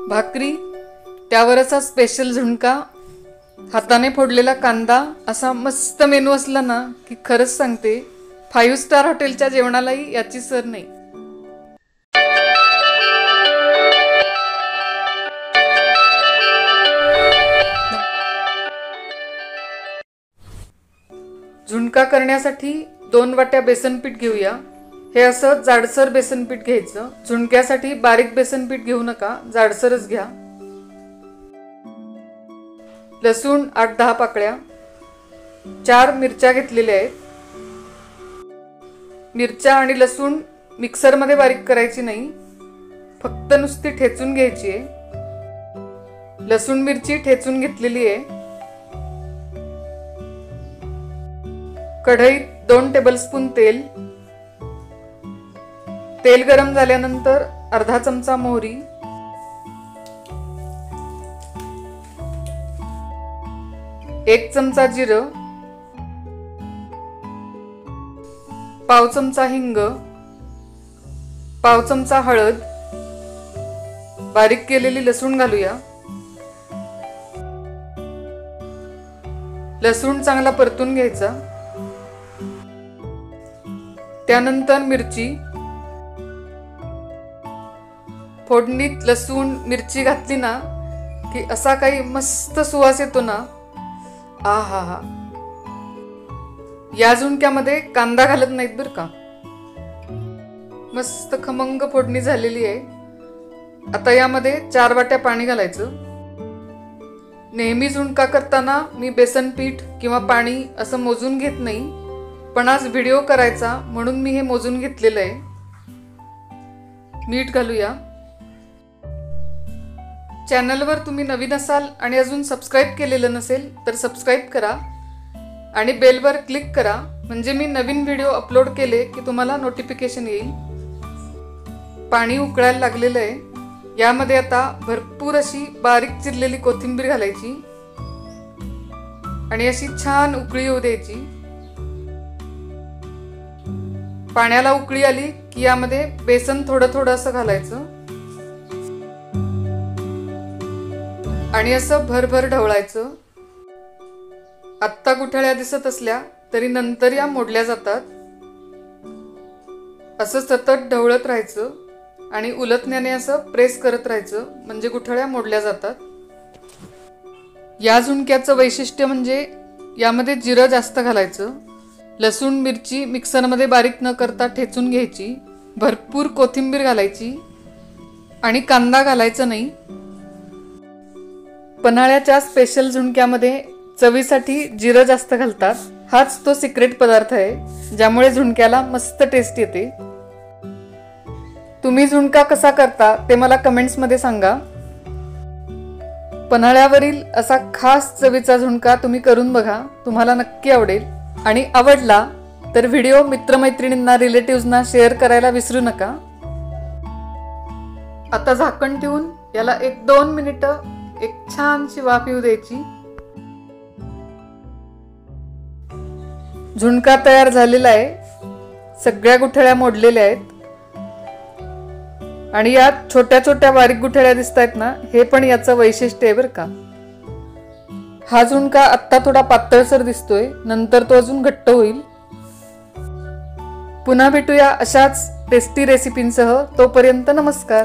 भाकरी, त्यावर असा स्पेशल झुणका, हाताने फोडलेला कांदा, असा मस्त मेनू असला ना की खरंच सांगते 5 स्टार हॉटेलच्या जेवणालाही याची सर नाही. झुणका करण्यासाठी 2 वाट्या बेसन पीठ घेऊया. हे असं जाडसर बेसन पीठ घ्यायचं. झुणक्यासाठी बारीक बेसन पीठ घेऊ नका, जाडसरच घ्या. लसूण 8-10 पाकळ्या, 4 मिरच्या घेतलेल्या आहेत. मिरच्या आणि लसूण मिक्सर मध्ये बारीक करायची नाही, फक्त नुसती ठेचून घ्यायची आहे. लसूण मिरची ठेचून घेतलेली आहे. कढईत 2 टेबलस्पून तेल. तेल गरम झाल्यानंतर अर्धा चमचा मोहरी, 1 चमचा जिरं, पाव चमचा हिंग, पाव चमचा हळद, बारीक केलेली लसूण घालूया. लसूण चांगला परतून घ्यायचा. त्यानंतर मिरची. फोडणीत लसूण मिरची घातली ना की असा काही मस्त सुवास येतो ना. आहा हा. या झुणक्यामध्ये कांदा घालत नाहीत बरं का. मस्त खमंग फोडणी झालेली आहे. आता यामध्ये 4 वाट्या पाणी घालायचं. नेहमी झुणका करताना मी बेसन पीठ किंवा पाणी असं मोजून घेत नाही, पण आज व्हिडिओ करायचा म्हणून मी हे मोजून घेतलेलं आहे. मीठ घालूया. चॅनलवर तुम्ही नवीन असाल आणि अजून सबस्क्राईब केलेलं नसेल तर सबस्क्राईब करा आणि बेलवर क्लिक करा, म्हणजे मी नवीन व्हिडिओ अपलोड केले की तुम्हाला नोटिफिकेशन येईल. पाणी उकळायला लागलेलं आहे. यामध्ये आता भरपूर अशी बारीक चिरलेली कोथिंबीर घालायची आणि अशी छान उकळी येऊ द्यायची. पाण्याला उकळी आली की यामध्ये बेसन थोडं थोडं असं घालायचं आणि असं भरभर ढवळायचं. आत्ता गुठळ्या दिसत असल्या तरी नंतर या मोडल्या जातात. असं सतत ढवळत राहायचं आणि उलटण्याने असं प्रेस करत राहायचं, म्हणजे गुठळ्या मोडल्या जातात. या झुणक्याचं वैशिष्ट्य म्हणजे यामध्ये जिरं जास्त घालायचं. लसूण मिरची मिक्सरमध्ये बारीक न करता ठेचून घ्यायची. भरपूर कोथिंबीर घालायची आणि कांदा घालायचा नाही. पन्हाळ्याच्या स्पेशल झुणक्यामध्ये चवीसाठी जिरं जास्त घालतात. हाच तो सिक्रेट पदार्थ आहे ज्यामुळे झुणक्याला मस्त टेस्ट येते. तुम्ही झुणका कसा करता ते मला कमेंट्समध्ये सांगा. पन्हाळ्यावरील असा खास चवीचा झुणका तुम्ही करून बघा, तुम्हाला नक्की आवडेल. आणि आवडला तर व्हिडिओ मित्रमैत्रिणींना, रिलेटिव्हजना शेअर करायला विसरू नका. आता झाकण ठेवून याला 1-2 मिनिटं एक छानशी वाफ येऊ द्यायची. झुणका तयार झालेला आहे. सगळ्या गुठळ्या मोडलेल्या आहेत आणि यात छोट्या छोट्या बारीक गुठळ्या दिसत आहेत ना, हे पण याचं वैशिष्ट्य आहे बरं का. हा झुणका आत्ता थोडा पातळसर दिसतोय, नंतर तो अजून घट्ट होईल. पुन्हा भेटूया अशाच टेस्टी रेसिपींसह. तोपर्यंत नमस्कार.